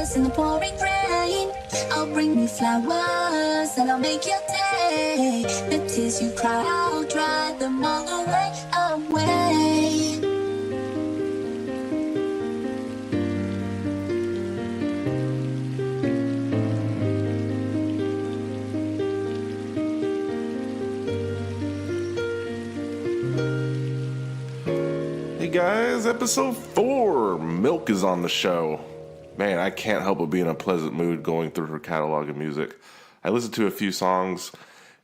us in the pouring rain. I'll bring you flowers and I'll make your day. The tears you cry, I'll dry them all away, away. Hey guys, episode 4, MYLK is on the show. Man, I can't help but be in a pleasant mood going through her catalog of music. I listened to a few songs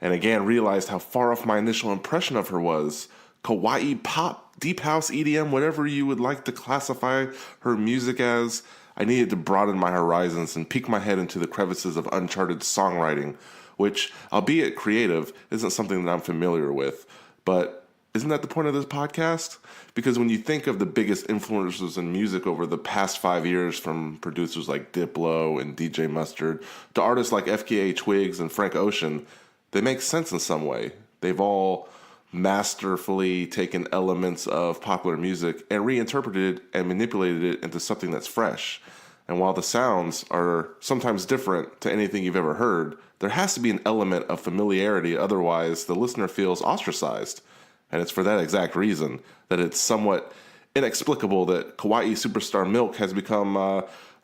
and again realized how far off my initial impression of her was. Kawaii pop, deep house, EDM, whatever you would like to classify her music as. I needed to broaden my horizons and peek my head into the crevices of uncharted songwriting, which, albeit creative, isn't something that I'm familiar with. But isn't that the point of this podcast? Because when you think of the biggest influencers in music over the past 5 years, from producers like Diplo and DJ Mustard to artists like FKA Twigs and Frank Ocean, they make sense in some way. They've all masterfully taken elements of popular music and reinterpreted and manipulated it into something that's fresh. And while the sounds are sometimes different to anything you've ever heard, there has to be an element of familiarity, otherwise the listener feels ostracized. And it's for that exact reason that it's somewhat inexplicable that Kawaii superstar MYLK has become,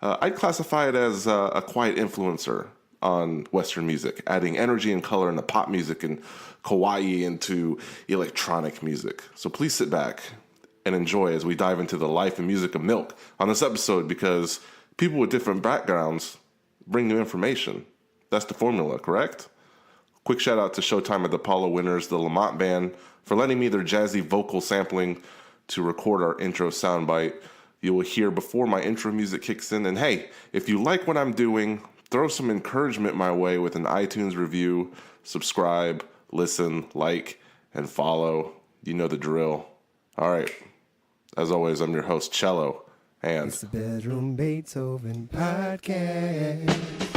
I'd classify it as a quiet influencer on Western music, adding energy and color into pop music and Kawaii into electronic music. So please sit back and enjoy as we dive into the life and music of MYLK on this episode, because people with different backgrounds bring new information. That's the formula, correct? Quick shout out to Showtime at the Apollo winners, the Lamont Band, for lending me their jazzy vocal sampling to record our intro soundbite. You will hear before my intro music kicks in. And hey, if you like what I'm doing, throw some encouragement my way with an iTunes review, subscribe, listen, like, and follow. You know the drill. All right. As always, I'm your host, Cello, and it's the Bedroom Beethoven Podcast.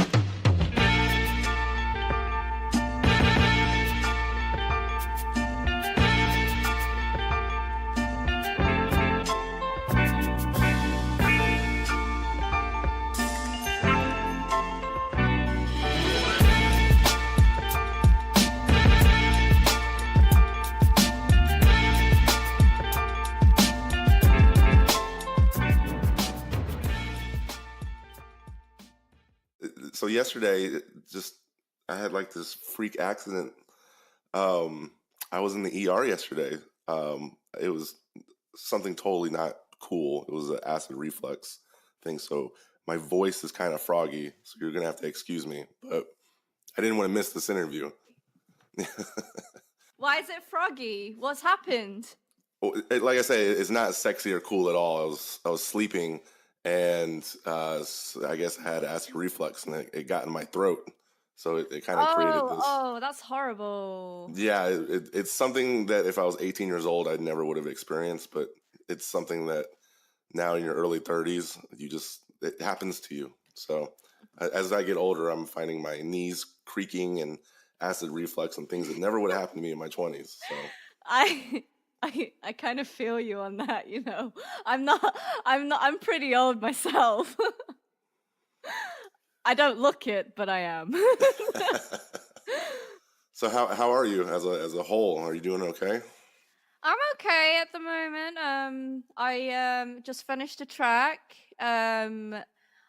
So yesterday, I had like this freak accident. I was in the ER yesterday. It was something totally not cool. It was an acid reflux thing. So my voice is kind of froggy. So you're going to have to excuse me. But I didn't want to miss this interview. Why is it froggy? What's happened? Well, like I say, it's not sexy or cool at all. I was sleeping, and I guess I had acid reflux, and it got in my throat. So it kind of created this. Oh, that's horrible. Yeah, it's something that if I was 18 years old, I never would have experienced. But it's something that now in your early 30s, it happens to you. So as I get older, I'm finding my knees creaking and acid reflux and things that never would have happened to me in my 20s. So I kind of feel you on that, you know. I'm pretty old myself. I don't look it, but I am. So how are you as a whole? Are you doing okay? I'm okay at the moment. I just finished a track. I've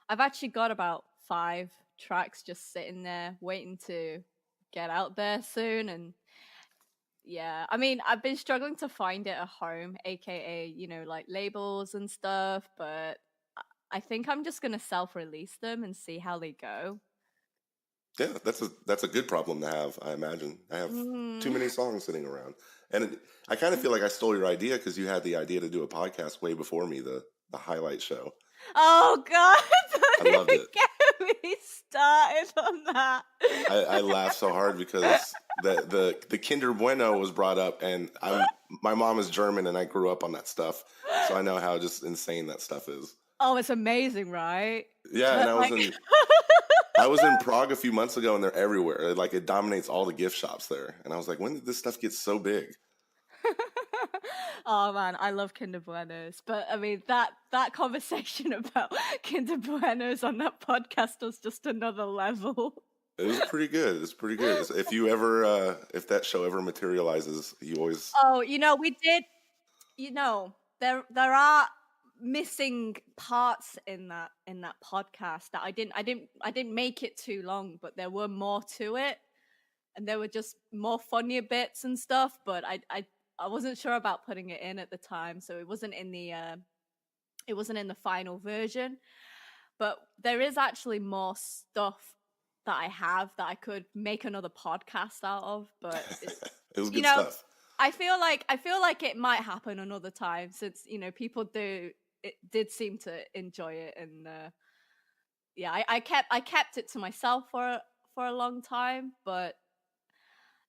actually got about 5 tracks just sitting there waiting to get out there soon, and yeah, I mean, I've been struggling to find it at home, aka, you know, like labels and stuff, but I think I'm just gonna self-release them and see how they go. Yeah, that's a good problem to have, I imagine. I have too many songs sitting around. And I kind of feel like I stole your idea because you had the idea to do a podcast way before me, the highlight show. Oh God! I loved it. Get me started on that. I laughed so hard because the Kinder Bueno was brought up, and my mom is German, and I grew up on that stuff, so I know how just insane that stuff is. Oh, it's amazing, right? Yeah, and I was in Prague a few months ago, and they're everywhere. Like, it dominates all the gift shops there, and I was like, when did this stuff get so big? Oh man, I love Kinder Buenos, but I mean that conversation about Kinder Buenos on that podcast was just another level. It was pretty good. It's pretty good. If you ever, if that show ever materializes, you always. Oh, we did. There are missing parts in that podcast that I didn't make it too long, but there were more to it, and there were just more funnier bits and stuff. But I wasn't sure about putting it in at the time, so it wasn't in the final version. But there is actually more stuff that I have that I could make another podcast out of. But It was you good know, stuff. I feel like it might happen another time, since people did seem to enjoy it, and yeah, I kept it to myself for a long time, but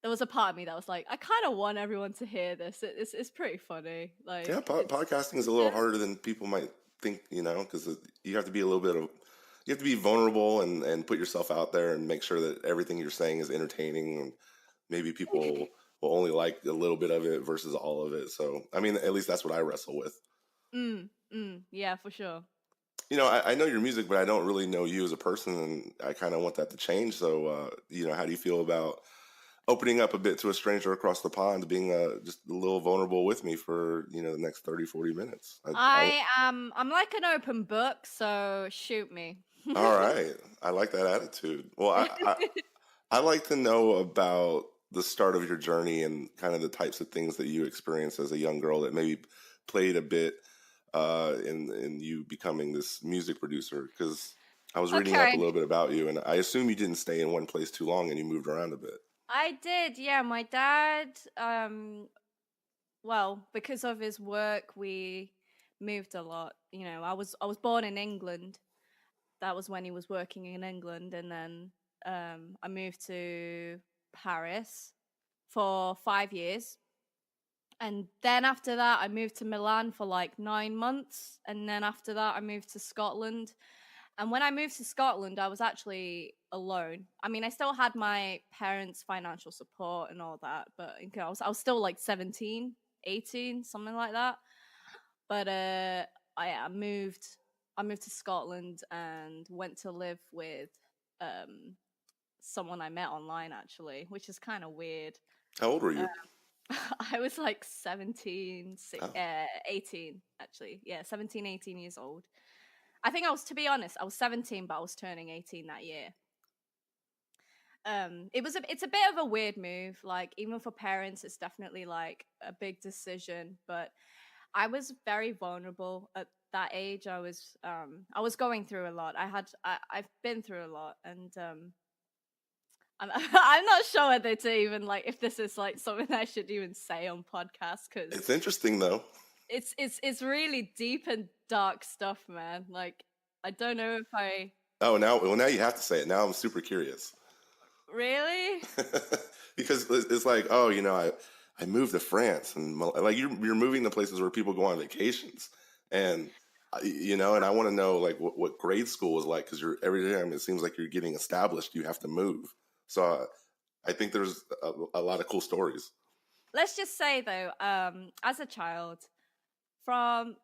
there was a part of me that was like, I kind of want everyone to hear this. It's pretty funny. Like, Yeah, podcasting is a little harder than people might think, because you have to be you have to be vulnerable and put yourself out there and make sure that everything you're saying is entertaining, and maybe people will only like a little bit of it versus all of it. So, I mean, at least that's what I wrestle with. Yeah, for sure. I know your music, but I don't really know you as a person, and I kind of want that to change. So, how do you feel about opening up a bit to a stranger across the pond, being just a little vulnerable with me for, the next 30, 40 minutes? I'm like an open book, so shoot me. All right. I like that attitude. Well, I like to know about the start of your journey and kind of the types of things that you experienced as a young girl that maybe played a bit in you becoming this music producer. Because I was reading up a Okay. little bit about you, and I assume you didn't stay in one place too long and you moved around a bit. I did, yeah. My dad, well, because of his work, we moved a lot. I was born in England. That was when he was working in England, and then I moved to Paris for 5 years, and then after that, I moved to Milan for like 9 months, and then after that, I moved to Scotland. And when I moved to Scotland, I was actually alone. I mean, I still had my parents' financial support and all that, but I was still like 17, 18, something like that. But I moved to Scotland and went to live with someone I met online, actually, which is kind of weird. How old were you? I was like 17, Oh. 18, actually. Yeah, 17, 18 years old. I think to be honest, I was 17, but I was turning 18 that year. It's a bit of a weird move. Like, even for parents, it's definitely like a big decision. But I was very vulnerable at that age. I was going through a lot. I've been through a lot, and I'm not sure whether to even like if this is like something I should even say on podcast, because It's interesting, though. it's really deep and dark stuff, man. Like, I don't know if I Oh, now you have to say it. Now I'm super curious. really. Because it's like, oh, I moved to France, and like you're moving to places where people go on vacations, and and I want to know like what grade school was like, because every time it seems like you're getting established, you have to move. So I think there's a lot of cool stories. Let's just say though, as a child, from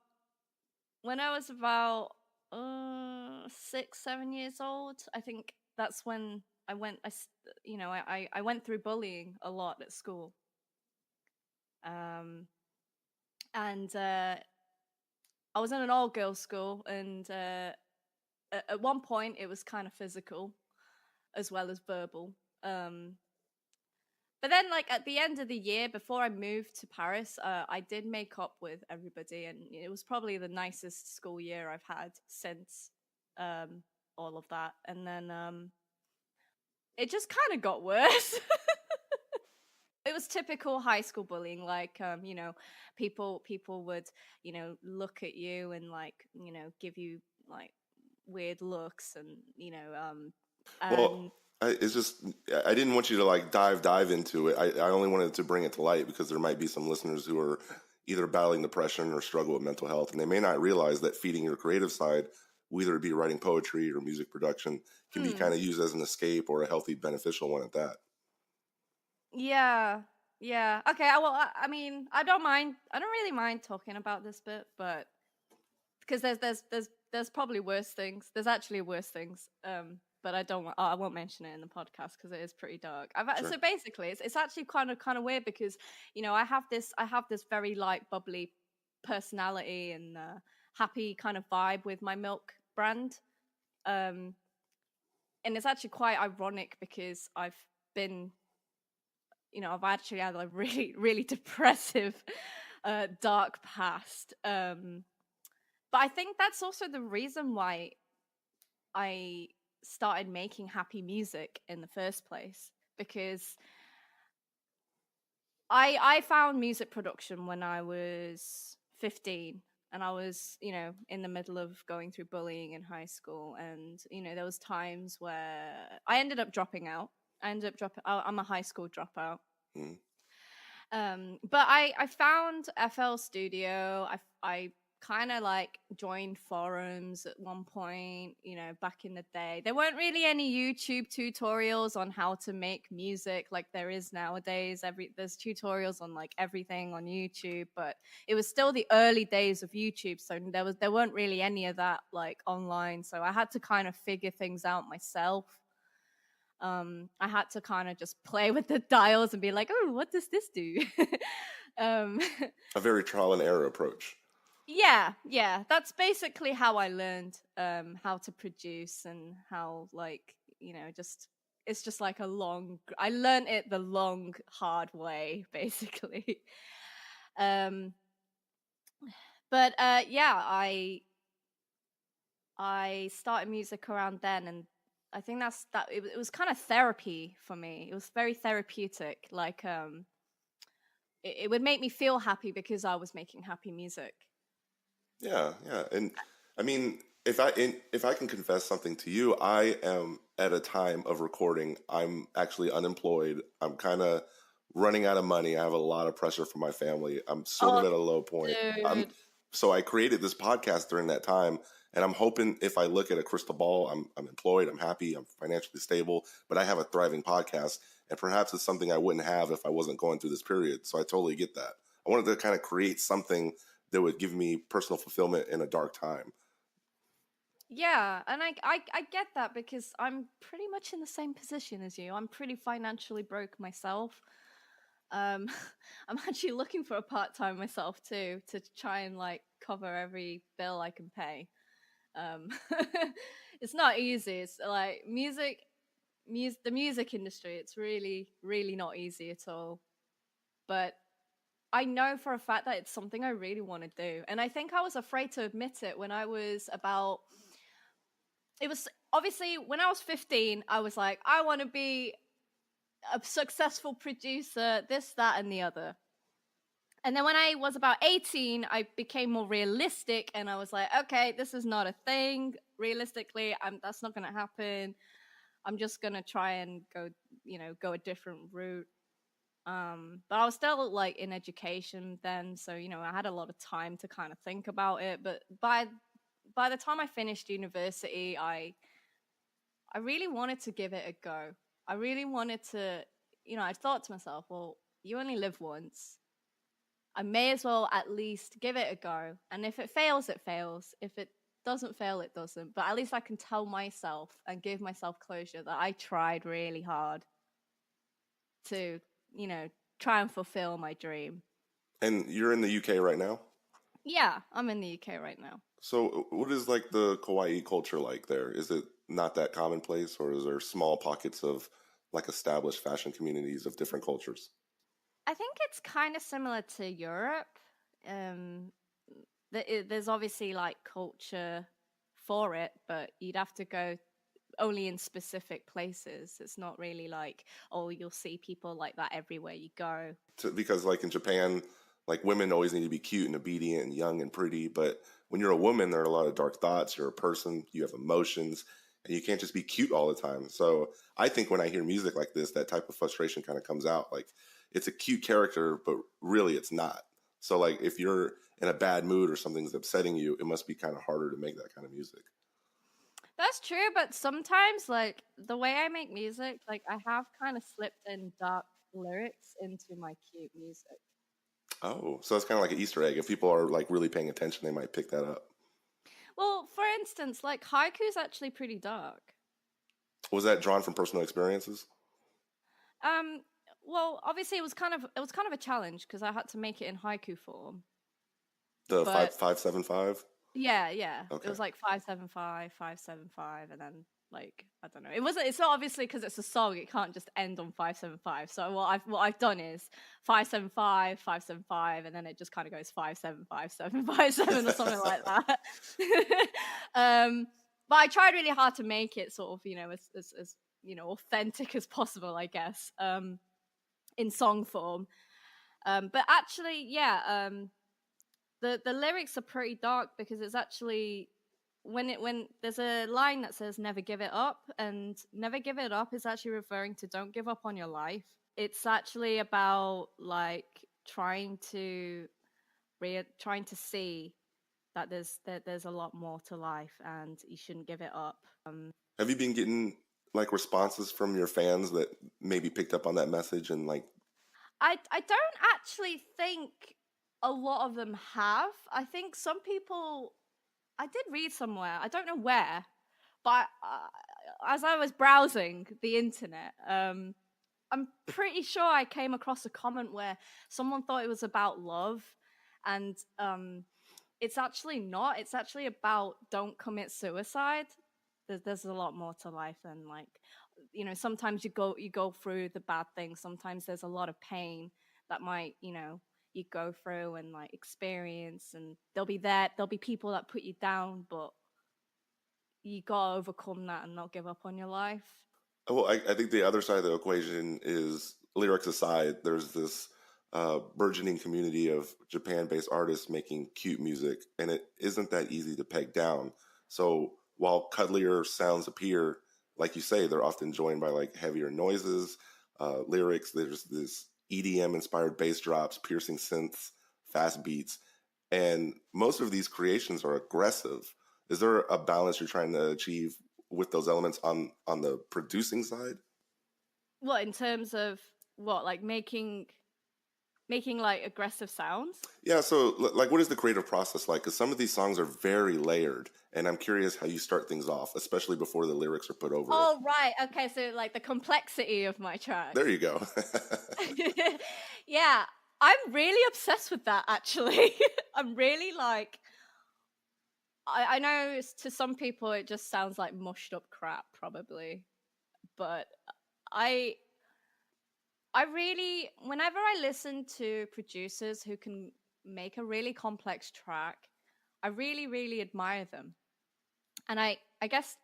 when I was about 6, 7 years old, I think that's when I went. I went through bullying a lot at school. And I was in an all girls school, and at one point it was kind of physical as well as verbal. But then, like, at the end of the year, before I moved to Paris, I did make up with everybody, and it was probably the nicest school year I've had since all of that. And then it just kind of got worse. It was typical high school bullying, like people would look at you and like give you like weird looks, and Well, and it's just I didn't want you to like dive into it. I only wanted to bring it to light because there might be some listeners who are either battling depression or struggle with mental health, and they may not realize that feeding your creative side, whether it be writing poetry or music production, can be kind of used as an escape or a healthy, beneficial one at that. yeah. Yeah. Okay. Well, I mean, I don't mind. I don't really mind talking about this bit, but because there's probably worse things. There's actually worse things. But I don't. I won't mention it in the podcast because it is pretty dark. Sure. So basically, it's actually kind of weird because I have this very light, bubbly personality and happy kind of vibe with my milk brand. Um, and it's actually quite ironic because been I've actually had a really, really depressive, dark past. But I think that's also the reason why I started making happy music in the first place, because I found music production when I was 15, and I was, in the middle of going through bullying in high school, and there was times where I ended up dropping out. I ended up dropping. I'm a high school dropout. Mm. But I found FL Studio. I kind of like joined forums at one point, back in the day. There weren't really any YouTube tutorials on how to make music like there is nowadays. There's tutorials on like everything on YouTube, but it was still the early days of YouTube, so there weren't really any of that like online. So I had to kind of figure things out myself. I had to kind of just play with the dials and be like, oh, what does this do? um, A very trial and error approach. yeah, that's basically how I learned how to produce, and how, like, just it's just like I learned it the long, hard way, basically. um, but yeah, I started music around then, and I think it was kind of therapy for me. It was very therapeutic. Like it would make me feel happy because I was making happy music. Yeah, yeah. And I mean, if I can confess something to you, I am at a time of recording. I'm actually unemployed. I'm kind of running out of money. I have a lot of pressure from my family. I'm sort Oh, of at a low point. dude. So I created this podcast during that time, and I'm hoping if I look at a crystal ball, I'm employed, I'm happy, I'm financially stable, but I have a thriving podcast, and perhaps it's something I wouldn't have if I wasn't going through this period. So I totally get that. I wanted to kind of create something that would give me personal fulfillment in a dark time. Yeah, and I get that because I'm pretty much in the same position as you. I'm pretty financially broke myself. Um, I'm actually looking for a part-time myself too, to try and like cover every bill I can pay. Um, it's not easy. It's like the music industry. It's really, really not easy at all. But I know for a fact that it's something I really want to do. And I think I was afraid to admit it when I was about, it was obviously when I was 15, I was like, I want to be a successful producer, this, that, and the other. And then when I was about 18, I became more realistic, and I was like, okay, this is not a thing. Realistically, that's not going to happen. I'm just going to try and go a different route. But I was still like in education then, so I had a lot of time to kind of think about it. But by the time I finished university, I really wanted to give it a go. I really wanted to, I thought to myself, well, you only live once. I may as well at least give it a go. And if it fails, it fails. If it doesn't fail, it doesn't. But at least I can tell myself and give myself closure that I tried really hard to, try and fulfill my dream. And you're in the UK right now? Yeah, I'm in the UK right now. So what is like the kawaii culture like there? Is it not that commonplace, or is there small pockets of like established fashion communities of different cultures? I think it's kind of similar to Europe. Um, there's obviously like culture for it, but you'd have to go only in specific places. It's not really like, oh, you'll see people like that everywhere you go. Because like in Japan, like women always need to be cute and obedient and young and pretty, but when you're a woman, there are a lot of dark thoughts. You're a person, you have emotions, and you can't just be cute all the time. So I think when I hear music like this, that type of frustration kind of comes out. Like it's a cute character, but really it's not. So like if you're in a bad mood or something's upsetting you, it must be kind of harder to make that kind of music. That's true, but sometimes, like, the way I make music, like, I have kind of slipped in dark lyrics into my cute music. Oh, so it's kind of like an Easter egg. If people are like really paying attention, they might pick that up. Well, for instance, like haiku is actually pretty dark. Was that drawn from personal experiences? Um, well, obviously it was kind of a challenge because I had to make it in haiku form. The But 575. yeah, yeah, Okay. it was like 575, 575, and then like I don't know. It wasn't. It's not obviously because it's a song. It can't just end on 575. So what I've done is 575, 575, and then it just kind of goes 575, 757 or something like that. But I tried really hard to make it sort of as authentic as possible, I guess, in song form. But actually, yeah. The lyrics are pretty dark because it's actually when there's a line that says never give it up, and never give it up is actually referring to don't give up on your life. It's actually about like trying to see that there's a lot more to life and you shouldn't give it up. Have you been getting like responses from your fans that maybe picked up on that message and like? I don't actually think a lot of them have. I think some people, I did read somewhere, I don't know where, but as I was browsing the internet, I'm pretty sure I came across a comment where someone thought it was about love, and it's actually not. It's actually about don't commit suicide. There's a lot more to life than like, sometimes you go through the bad things. Sometimes there's a lot of pain that might, you go through and like experience, and there'll be people that put you down, but you gotta overcome that and not give up on your life. Well, I think the other side of the equation is lyrics aside. There's this burgeoning community of Japan-based artists making cute music, and it isn't that easy to peg down. So while cuddlier sounds appear, like you say, they're often joined by like heavier noises, lyrics. There's this EDM-inspired bass drops, piercing synths, fast beats, and most of these creations are aggressive. Is there a balance you're trying to achieve with those elements on the producing side? What, in terms of what, like making like aggressive sounds? Yeah, so like what is the creative process like? Because some of these songs are very layered, and I'm curious how you start things off, especially before the lyrics are put over it. Oh, right. Okay, so like the complexity of my There tracks. you go. Yeah, I'm really obsessed with that actually. I'm really like, I know to some people it just sounds like mushed up crap probably, but I I really, whenever I listen to producers who can make a really complex track, I really, really admire them. And I guess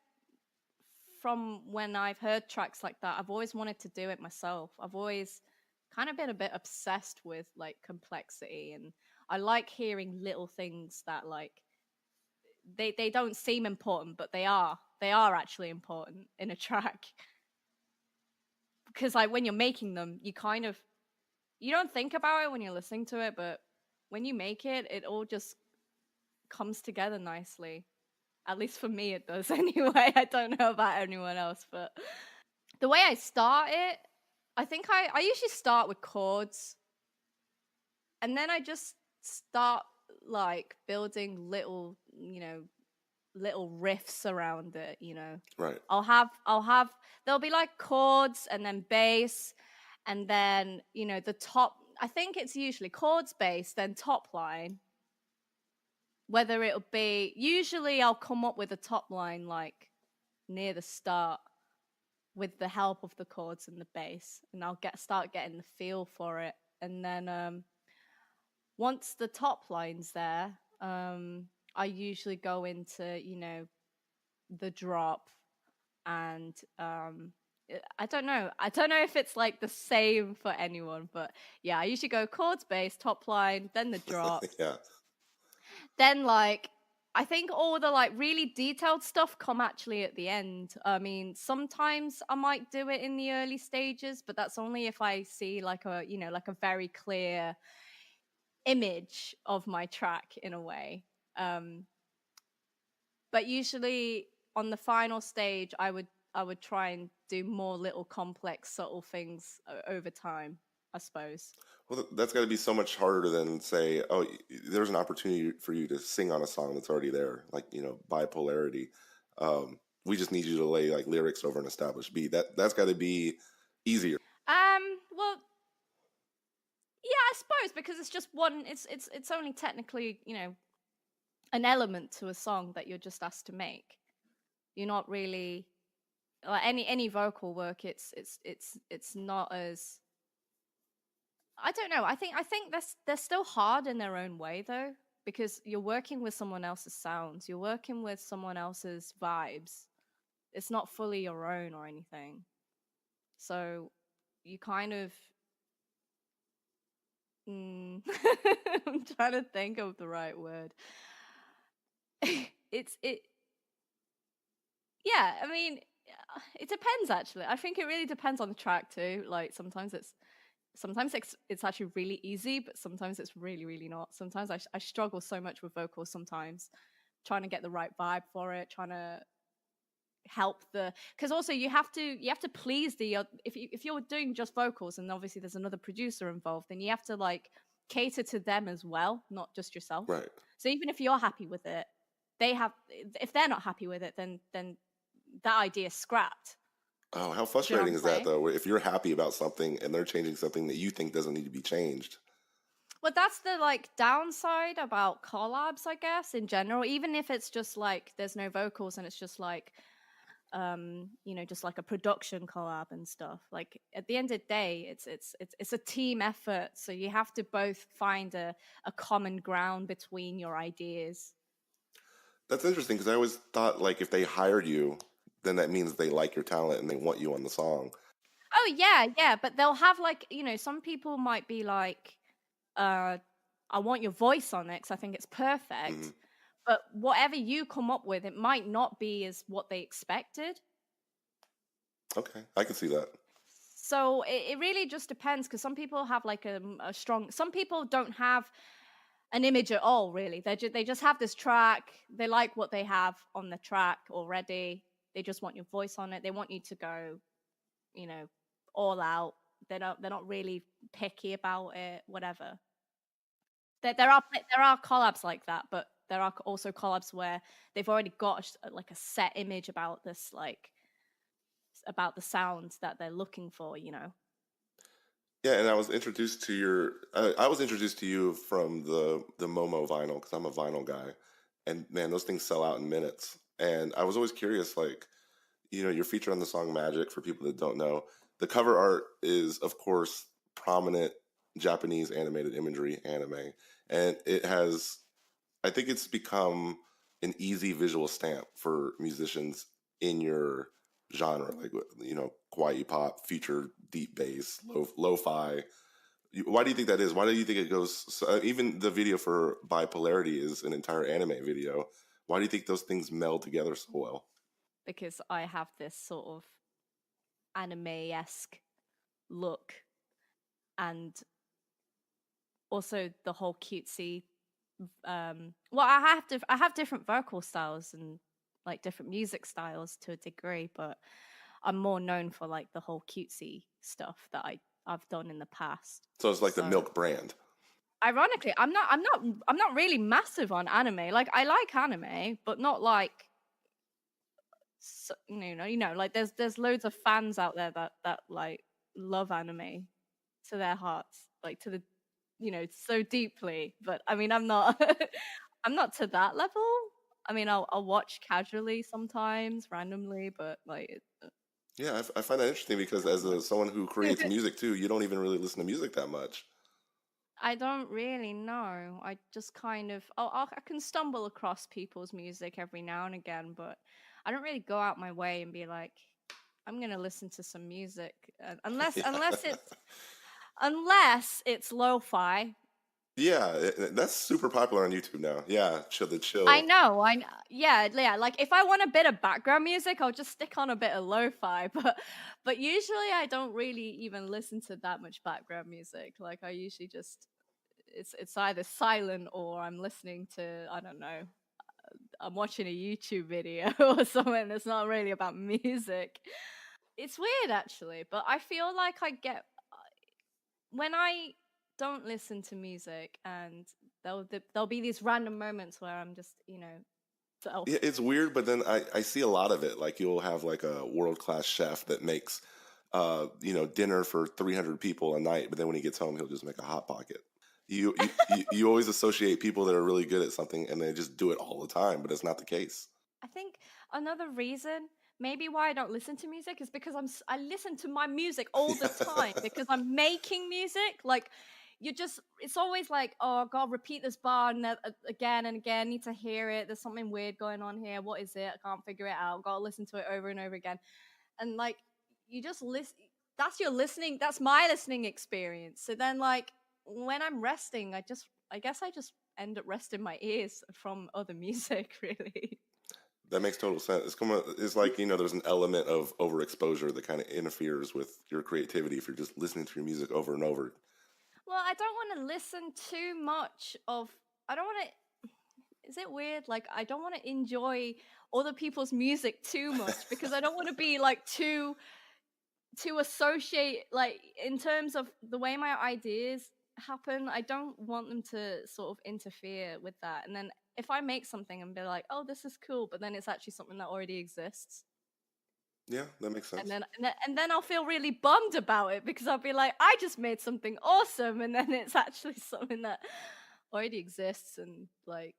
from when I've heard tracks like that, I've always wanted to do it myself. I've always kind of been a bit obsessed with like complexity, and I like hearing little things that like they don't seem important, but they are. They are actually important in a track. Because like when you're making them, you don't think about it when you're listening to it, but when you make it, it all just comes together nicely. At least for me, it does anyway. I don't know about anyone else, but the way I start it, I think I usually start with chords, and then I just start like building little riffs around it. Right. I'll have there'll be like chords and then bass, and then the top. I think it's usually chords, bass, then top line. Whether it'll be, usually I'll come up with a top line like near the start with the help of the chords and the bass, and I'll start getting the feel for it, and then once the top line's there, I usually go into the drop, and I don't know. I don't know if it's like the same for anyone, but yeah, I usually go chords, bass, top line, then the drop. Yeah. Then like I think all the like really detailed stuff come actually at the end. I mean, sometimes I might do it in the early stages, but that's only if I see like a very clear image of my track in a way. But usually on the final stage, would try and do more little complex, subtle things over time, I suppose. Well, that's got to be so much harder than say, oh, there's an opportunity for you to sing on a song that's already there, like bipolarity. We just need you to lay like lyrics over an established beat. That's got to be easier. Well, yeah, I suppose because it's just one. It's only technically an element to a song that you're just asked to make. You're not really like any vocal work. It's not as, I don't know. I think they're still hard in their own way though, because you're working with someone else's sounds. You're working with someone else's vibes. It's not fully your own or anything. So you kind of I'm trying to think of the right word. It yeah, I mean, it depends actually. I think it really depends on the track too. Like sometimes it's actually really easy, but sometimes it's really, really not. Sometimes I struggle so much with vocals sometimes, trying to get the right vibe for it, trying to help because also you have to please if you're doing just vocals and obviously there's another producer involved, then you have to like cater to them as well, not just yourself. Right. So even if you're happy with it, if they're not happy with it, then that idea is scrapped. Oh, how frustrating is that though? If you're happy about something and they're changing something that you think doesn't need to be changed. Well, that's the like downside about collabs, I guess, in general. Even if it's just like there's no vocals and it's just like just like a production collab and stuff. Like at the end of the day, it's a team effort. So you have to both find a common ground between your ideas. That's interesting because I always thought like if they hired you, then that means they like your talent and they want you on the song. Oh yeah, but they'll have like, some people might be like, I want your voice on it because I think it's perfect. Mm-hmm. But whatever you come up with, it might not be as what they expected. Okay, I can see that. So it really just depends because some people have like a strong. Some people don't have an image at all, really. They just have this track. They like what they have on the track already. They just want your voice on it. They want you to go, all out. They're not really picky about it. Whatever. There are collabs like that, but there are also collabs where they've already got like a set image about this, like about the sounds that they're looking for, Yeah, and I was introduced to you from the Momo vinyl because I'm a vinyl guy, and man, those things sell out in minutes. And I was always curious, like, you're featured on the song Magic. For people that don't know, the cover art is, of course, prominent Japanese animated imagery anime, and I think it's become an easy visual stamp for musicians in your genre, like, kawaii pop, future deep bass, lo-fi. Why do you think that is? Why do you think it goes, even the video for Bipolarity is an entire anime video. Why do you think those things meld together so well? Because I have this sort of anime-esque look, and also the whole cutesy. I have different vocal styles and like different music styles to a degree, but I'm more known for like the whole cutesy stuff that I've done in the past. So it's like the MYLK brand. Ironically, I'm not really massive on anime. Like I like anime, but not like like there's loads of fans out there that like love anime to their hearts, like to the so deeply. But I mean, I'm not I'm not to that level. I mean, I'll watch casually sometimes, randomly, but like. Yeah, I find that interesting because as someone who creates music too, you don't even really listen to music that much. I don't really know. I just kind of I can stumble across people's music every now and again, but I don't really go out my way and be like, I'm gonna listen to some music unless it's lo-fi. Yeah, that's super popular on YouTube now. Yeah, chill. I know. Yeah. Like if I want a bit of background music, I'll just stick on a bit of lo-fi. But usually I don't really even listen to that much background music. Like I usually just it's either silent or I'm listening to, I don't know, I'm watching a YouTube video or something that's not really about music. It's weird actually, but I feel like I get when I don't listen to music, and there'll be these random moments where I'm just, self. Yeah, it's weird, but then I see a lot of it. Like you'll have like a world-class chef that makes, dinner for 300 people a night, but then when he gets home, he'll just make a hot pocket. You always associate people that are really good at something and they just do it all the time, but it's not the case. I think another reason maybe why I don't listen to music is because I listen to my music all the time because I'm making music. Like it's always like, oh God, repeat this bar again and again. Need to hear it. There's something weird going on here. What is it? I can't figure it out. Got to listen to it over and over again. And like you just listen. That's your listening. That's my listening experience. So then like when I'm resting, I guess I just end up resting my ears from other music. Really. That makes total sense. It's like, there's an element of overexposure that kind of interferes with your creativity if you're just listening to your music over and over. Well, I don't want to listen too much of. I don't want to. Is it weird? Like, I don't want to enjoy other people's music too much because I don't want to be like too associate, like, in terms of the way my ideas happen. I don't want them to sort of interfere with that. And then if I make something and be like, oh, this is cool, but then it's actually something that already exists. Yeah, that makes sense. And then I'll feel really bummed about it because I'll be like, I just made something awesome, and then it's actually something that already exists, and like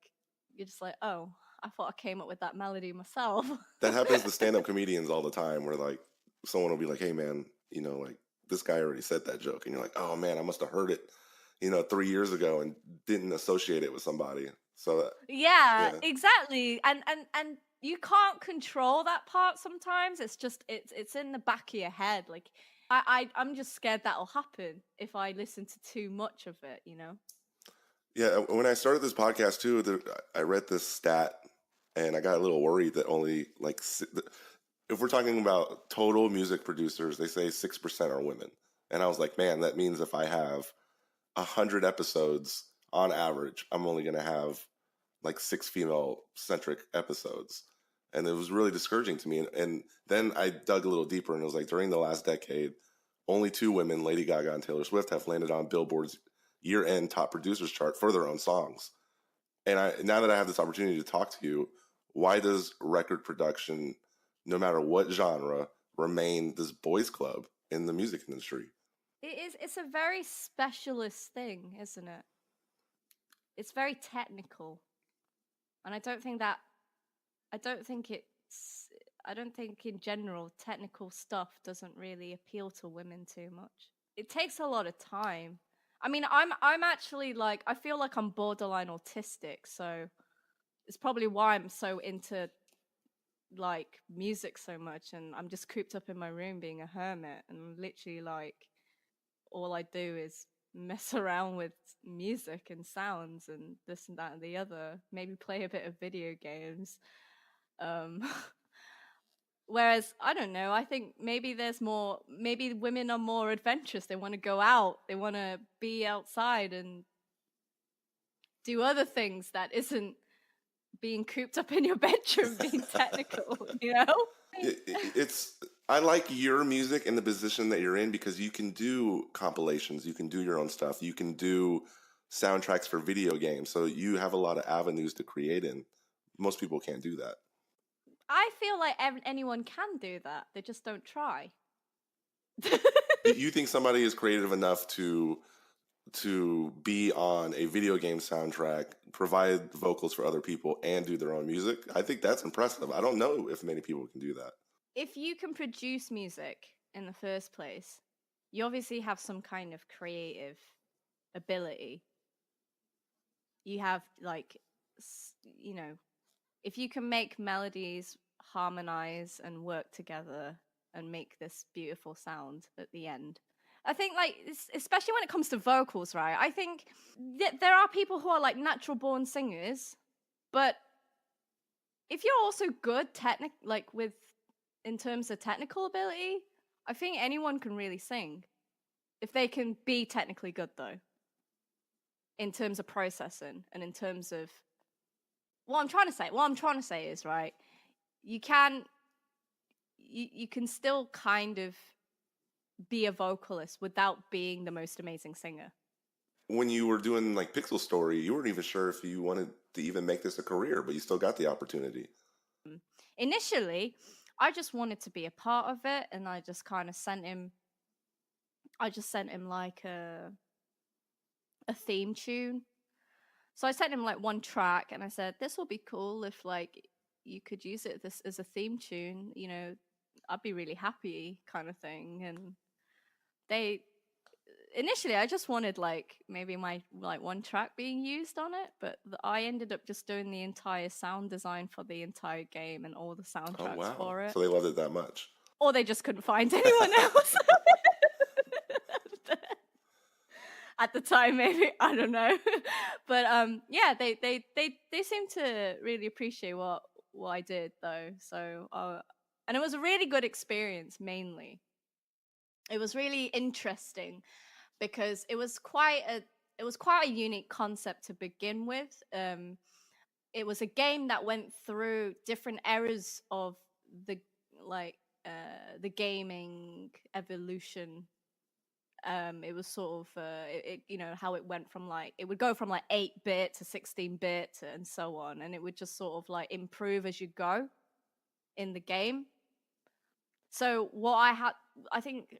you're just like, oh, I thought I came up with that melody myself. That happens to stand-up comedians all the time where like someone will be like, hey man, like this guy already said that joke, and you're like, oh man, I must have heard it 3 years ago and didn't associate it with somebody. So yeah, exactly. And you can't control that part sometimes. It's just it's in the back of your head. Like I'm just scared that'll happen if I listen to too much of it, Yeah, when I started this podcast too, I read this stat and I got a little worried that only like if we're talking about total music producers, they say 6% are women. And I was like, man, that means if I have 100 episodes on average, I'm only going to have like 6 female-centric episodes. And it was really discouraging to me. And then I dug a little deeper and it was like during the last decade, only 2 women, Lady Gaga and Taylor Swift, have landed on Billboard's year-end top producers chart for their own songs. And now that I have this opportunity to talk to you, why does record production, no matter what genre, remain this boys' club in the music industry? It's a very specialist thing, isn't it? It's very technical. And I don't think in general technical stuff doesn't really appeal to women too much. It takes a lot of time. I mean, I'm actually like, I feel like I'm borderline autistic, so it's probably why I'm so into like music so much, and I'm just cooped up in my room being a hermit, and literally like all I do is mess around with music and sounds and this and that and the other, maybe play a bit of video games. Whereas I don't know, I think maybe maybe women are more adventurous. They want to go out, they want to be outside and do other things that isn't being cooped up in your bedroom being technical, I like your music and the position that you're in because you can do compilations, you can do your own stuff, you can do soundtracks for video games, so you have a lot of avenues to create in. Most people can't do that. I feel like anyone can do that. They just don't try. You think somebody is creative enough to be on a video game soundtrack, provide vocals for other people, and do their own music? I think that's impressive. I don't know if many people can do that. If you can produce music in the first place, you obviously have some kind of creative ability. You have like, if you can make melodies harmonize and work together and make this beautiful sound at the end. I think, like, especially when it comes to vocals, right? I think there are people who are like natural born singers, but if you're also good in terms of technical ability, I think anyone can really sing if they can be technically good, though, in terms of processing and in terms of what I'm trying to say is, right, you can still kind of be a vocalist without being the most amazing singer. When you were doing like Pixel Story, you weren't even sure if you wanted to even make this a career, but you still got the opportunity. Initially, I just wanted to be a part of it, and I just kind of sent him like a theme tune. So I sent him like one track, and I said, "This will be cool if like you could use it this as a theme tune. You know, I'd be really happy," kind of thing. And they initially, I just wanted like maybe my like one track being used on it, but I ended up just doing the entire sound design for the entire game and all the Oh soundtracks wow! for it. So they loved it that much. Or they just couldn't find anyone else. At the time, maybe, I don't know. But yeah, they seem to really appreciate what I did, though. So and it was a really good experience. Mainly, it was really interesting because it was quite a unique concept to begin with. It was a game that went through different eras of the like the gaming evolution. It was sort of you know, how it went from like, it would go from like 8-bit to 16-bit and so on, and it would just sort of like improve as you go in the game. So I think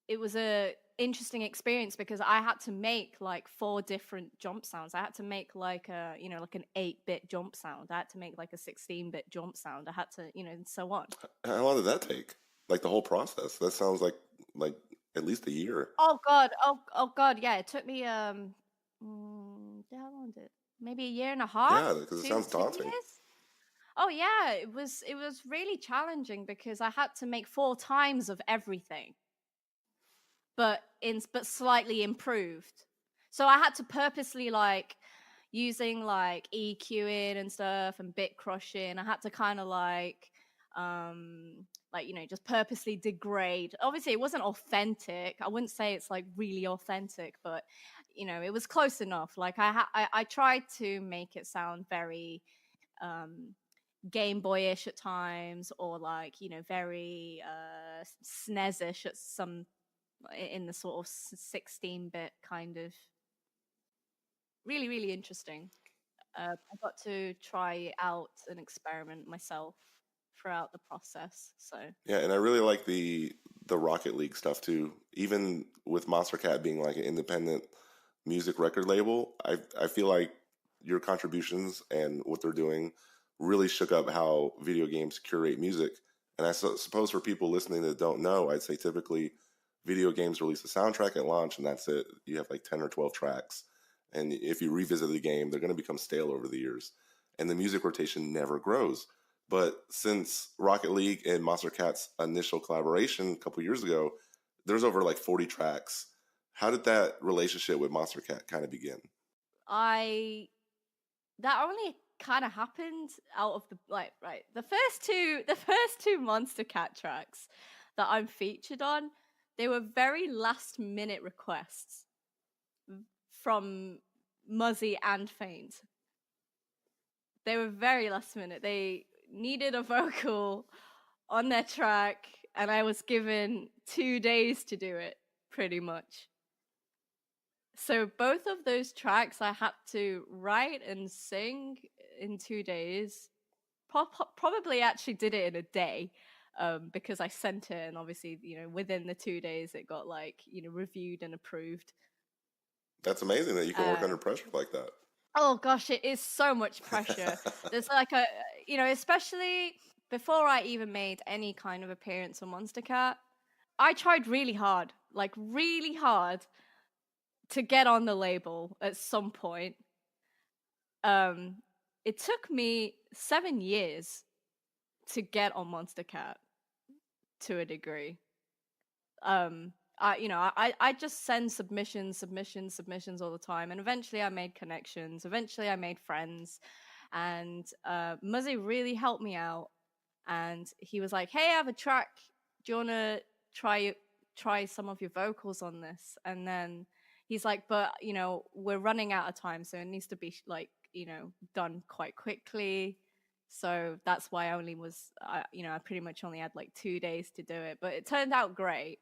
it was a interesting experience because I had to make like 4 different jump sounds. I had to make like a, you know, like an 8-bit jump sound. I had to make like a 16-bit jump sound. I had to, you know, and so on. How long did that take? Like the whole process? That sounds like at least a year. Oh god, oh god, yeah. It took me how long did it? Maybe a year and a half? Yeah, because it sounds 2 daunting. years? Oh yeah, it was really challenging because I had to make 4 times of everything. But slightly improved. So I had to purposely like using like EQing and stuff and bit crushing. I had to kind of like you know, just purposely degrade. Obviously it wasn't authentic. I wouldn't say it's like really authentic, but you know, it was close enough. Like I tried to make it sound very Game Boyish at times, or like, you know, very SNES-ish at some, in the sort of 16-bit kind of. Really, really interesting. I got to try out an experiment myself throughout the process. So Yeah, and I really like the Rocket League stuff too. Even with Monster Cat being like an independent music record label, I feel like your contributions and what they're doing really shook up how video games curate music. And I suppose for people listening that don't know, I'd say typically video games release a soundtrack at launch and that's it. You have like 10 or 12 tracks. And if you revisit the game, they're going to become stale over the years. And the music rotation never grows. But since Rocket League and Monster Cat's initial collaboration a couple years ago, there's over like 40 tracks. How did that relationship with Monster Cat kind of begin? That only kind of happened out of the right. The first two Monster Cat tracks that I'm featured on, they were very last minute requests from Muzzy and Faint. They were very last minute. They needed a vocal on their track, and I was given 2 days to do it, pretty much. So both of those tracks I had to write and sing in 2 days. Probably actually did it in a day, because I sent it, and obviously, you know, within the 2 days it got like, you know, reviewed and approved. That's amazing that you can work under pressure like that. Oh gosh, it is so much pressure. There's like a, you know, especially before I even made any kind of appearance on Monster Cat, I tried really hard to get on the label at some point. It took me 7 years to get on Monster Cat to a degree. I just send submissions all the time, and eventually I made connections. Eventually I made friends, and Muzzy really helped me out. And he was like, "Hey, I have a track. Do you want to try some of your vocals on this?" And then he's like, "But you know, we're running out of time, so it needs to be like done quite quickly. So that's why I pretty much only had like 2 days to do it, but it turned out great.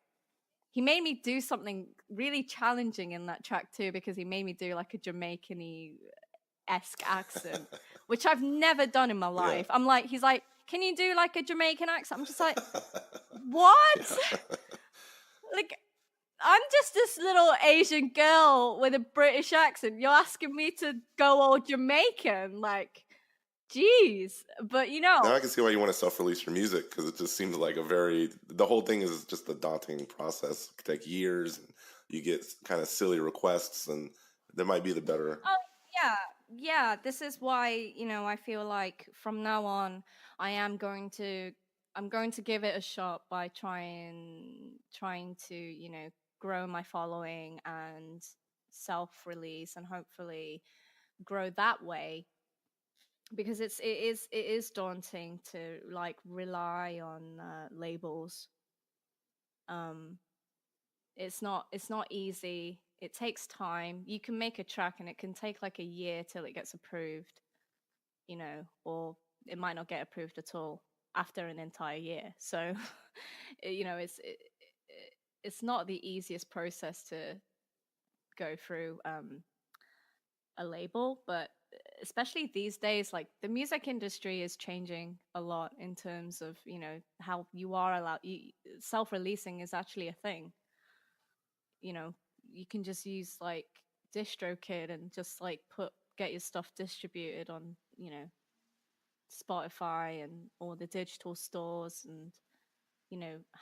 He made me do something really challenging in that track too, because he made me do like a Jamaican-esque accent, which I've never done in my life. Yeah. He's like, can you do like a Jamaican accent? I'm just like, what? Like, I'm just this little Asian girl with a British accent. You're asking me to go all Jamaican, like, jeez. But Now I can see why you want to self-release your music, because it just seems like the whole thing is just a daunting process. It could take years, and you get kind of silly requests, and there might be the better. Oh yeah. This is why I feel like from now on I'm going to give it a shot by trying to grow my following and self-release, and hopefully grow that way, because it is daunting to like rely on labels. It's not easy. It takes time. You can make a track and it can take like a year till it gets approved, or it might not get approved at all after an entire year. So it's not the easiest process to go through a label, but especially these days, like the music industry is changing a lot in terms of how you are allowed. Self-releasing is actually a thing. You can just use like DistroKid and just like get your stuff distributed on Spotify and all the digital stores, and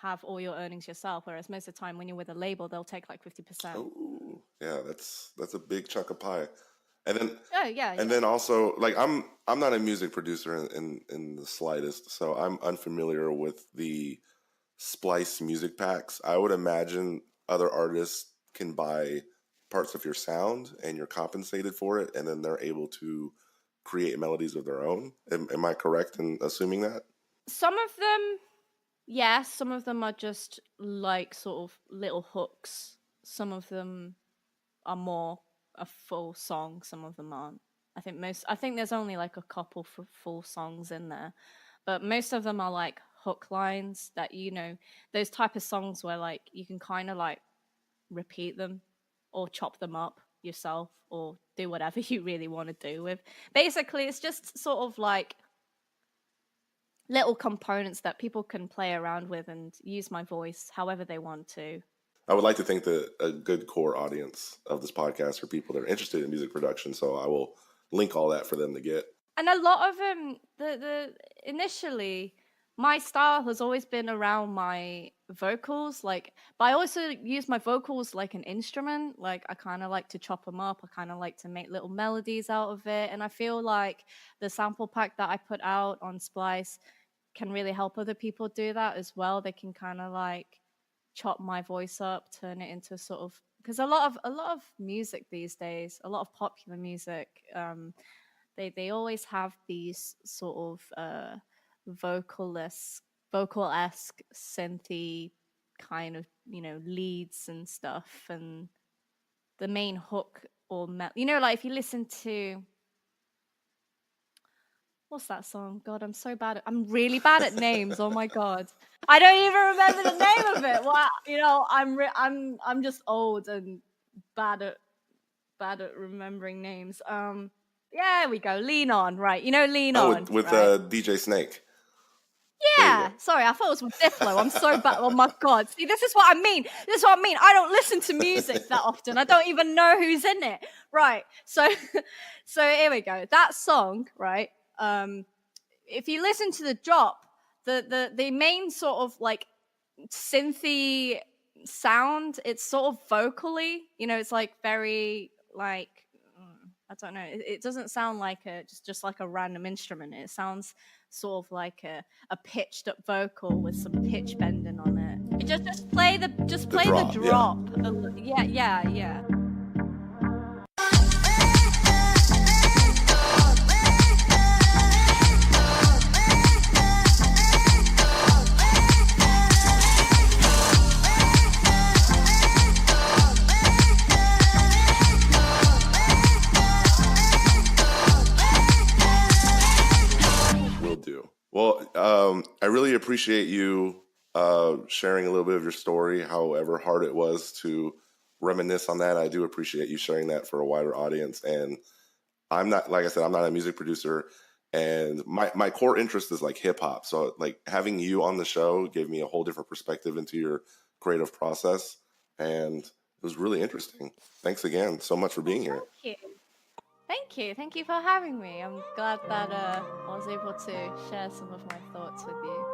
have all your earnings yourself, whereas most of the time when you're with a label, they'll take like 50%. Oh yeah, that's a big chunk of pie. And then then also, like, I'm not a music producer in the slightest, so I'm unfamiliar with the Splice music packs. I would imagine other artists can buy parts of your sound and you're compensated for it, and then they're able to create melodies of their own. Am I correct in assuming that? Some of them, yes. Some of them are just like sort of little hooks. Some of them are more a full song. Some of them aren't. I think there's only like a couple for full songs in there, but most of them are like hook lines that those type of songs where like you can kind of like repeat them or chop them up yourself or do whatever you really want to do with. Basically, it's just sort of like little components that people can play around with and use my voice however they want to. I would like to think that a good core audience of this podcast are people that are interested in music production, so I will link all that for them to get. And a lot of initially, my style has always been around my vocals, but I also use my vocals like an instrument. Like, I kind of like to chop them up. I kind of like to make little melodies out of it. And I feel like the sample pack that I put out on Splice can really help other people do that as well. They can kind of like chop my voice up, turn it into sort of, because a lot of music these days, a lot of popular music, they always have these sort of vocal-esque synthy kind of leads and stuff, and the main hook or like if you listen to, what's that song? God, I'm really bad at names. Oh my God, I don't even remember the name of it. Well, I'm just old and bad at remembering names. Yeah, we go. Lean On, right? Lean On with right? DJ Snake. Yeah, sorry, I thought it was with Diplo. I'm so bad. Oh my God. See, this is what I mean. I don't listen to music that often. I don't even know who's in it. Right. So here we go. That song, right? If you listen to the drop, the main sort of like synthy sound, it's sort of vocally, it's like very like, I don't know. It doesn't sound like just like a random instrument. It sounds sort of like a pitched up vocal with some pitch bending on it. Just play the drop. Yeah. really appreciate you sharing a little bit of your story, however hard it was to reminisce on that. I do appreciate you sharing that for a wider audience. And I'm not, like I said, I'm not a music producer, and my core interest is like hip hop. So like having you on the show gave me a whole different perspective into your creative process, and it was really interesting. Thanks again so much for being here. Thank you. Thank you. Thank you for having me. I'm glad that I was able to share some of my thoughts with you.